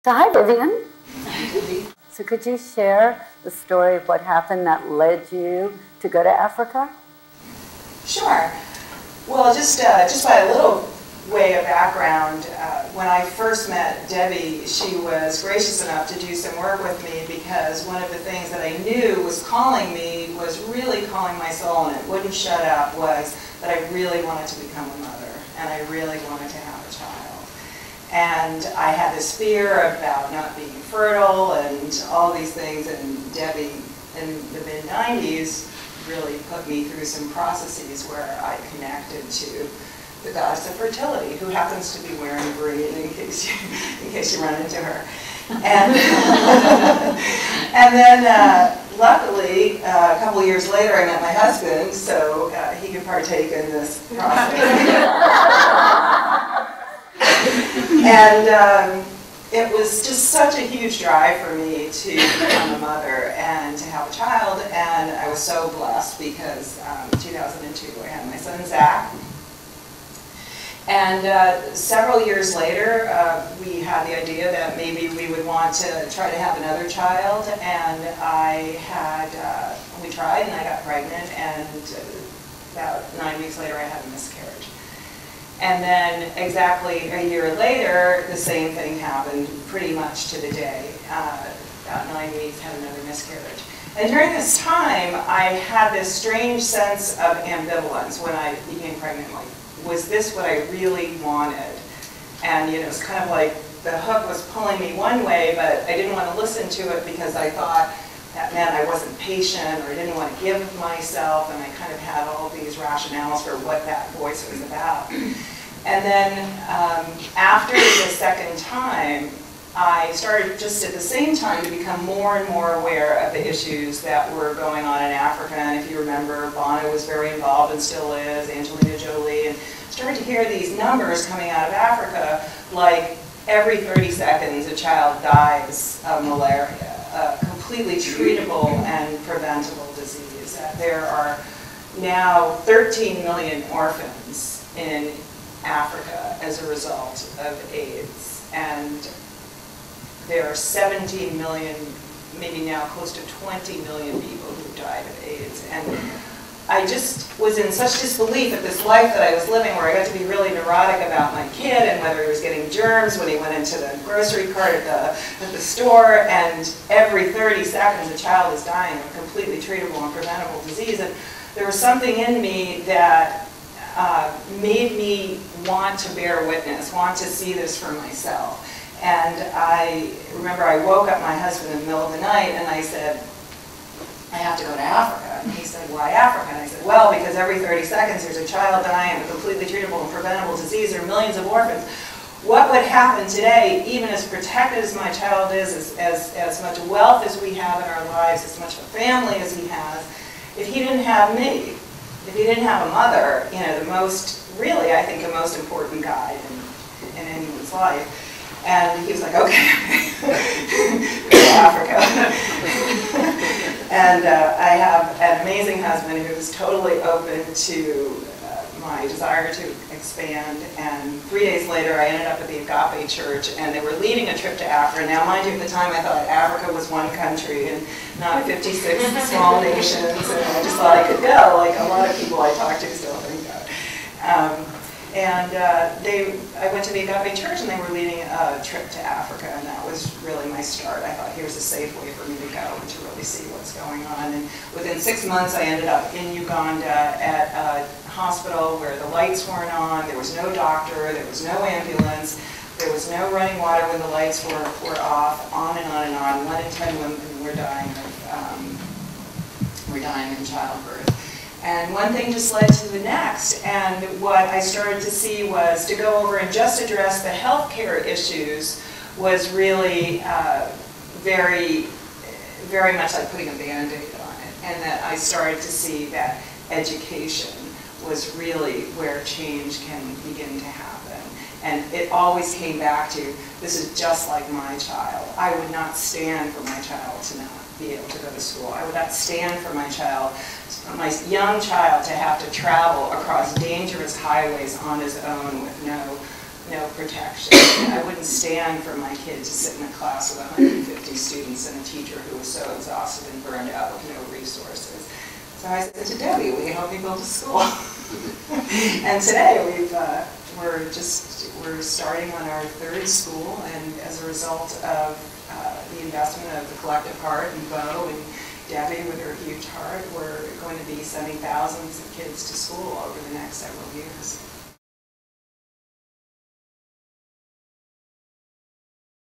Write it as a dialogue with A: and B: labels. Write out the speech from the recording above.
A: So hi, Vivian. So could you share the story of what happened that led you to go to Africa?
B: Sure. Well, just by a little way of background, when I first met Debbie, she was gracious enough to do some work with me because one of the things that I knew was calling me, was really calling my soul, and it wouldn't shut up, was that I really wanted to become a mother, and I really wanted to have a child. And I had this fear about not being fertile and all these things, and Debbie in the mid-90s really put me through some processes where I connected to the goddess of fertility, who happens to be wearing green in case you run into her. And, and then luckily, a couple years later, I met my husband, so he could partake in this process. And it was just such a huge drive for me to become a mother and to have a child, and I was so blessed because in 2002 I had my son Zach. And several years later, we had the idea that maybe we would want to try to have another child, and we tried and I got pregnant, and about 9 weeks later I had a miscarriage. And then exactly a year later, the same thing happened pretty much to the day. About 9 weeks, had another miscarriage. And during this time, I had this strange sense of ambivalence when I became pregnant. Like, was this what I really wanted? And it was kind of like the hook was pulling me one way, but I didn't want to listen to it because I thought that meant I wasn't patient, or I didn't want to give myself, and I kind of had all these rationales for what that voice was about. And then after the second time, I started just at the same time to become more and more aware of the issues that were going on in Africa. And if you remember, Bono was very involved and still is, Angelina Jolie, and started to hear these numbers coming out of Africa, like every 30 seconds a child dies of malaria, a completely treatable and preventable disease. There are now 13 million orphans in Africa as a result of AIDS, and there are 17 million, maybe now close to 20 million people who died of AIDS. And I just was in such disbelief at this life that I was living, where I got to be really neurotic about my kid and whether he was getting germs when he went into the grocery cart at the store, and every 30 seconds a child is dying of a completely treatable and preventable disease. And there was something in me that made me want to bear witness, want to see this for myself. And I remember I woke up my husband in the middle of the night and I said, I have to go to Africa. And he said, why Africa? And I said, well, because every 30 seconds there's a child dying of a completely treatable and preventable disease. There are millions of orphans. What would happen today, even as protected as my child is, as much wealth as we have in our lives, as much of a family as he has, if he didn't have me? If he didn't have a mother, really, I think, the most important guide in anyone's life. And he was like, okay, go to Africa. And I have an amazing husband who's totally open to my desire to expand. And 3 days later, I ended up at the Agape Church, and they were leading a trip to Africa. Now, mind you, at the time, I thought Africa was one country and not 56 small nations, and I just thought I could go, like a lot of people I talk to still think that. I went to the Agape Church, and they were leading a trip to Africa, and that was really my start. I thought, here's a safe way for me to go and to really see what's going on. And within 6 months, I ended up in Uganda at a hospital where the lights weren't on, there was no doctor, there was no ambulance, there was no running water when the lights were off, on and on and on. 1 in 10 women were dying in childbirth. And one thing just led to the next, and what I started to see was to go over and just address the healthcare issues was really very, very much like putting a Band-Aid on it, and that I started to see that education was really where change can begin to happen. And it always came back to, this is just like my child. I would not stand for my child to not be able to go to school. I would not stand for my young child to have to travel across dangerous highways on his own with no no protection. I wouldn't stand for my kid to sit in a class with 150 students and a teacher who was so exhausted and burned out with no resources. So I said to Debbie, will you help me build a school? And today we're starting on our third school, and as a result of the investment of the collective heart and Bo and Debbie with her huge heart, we're going to be sending thousands of kids to school over the next several years.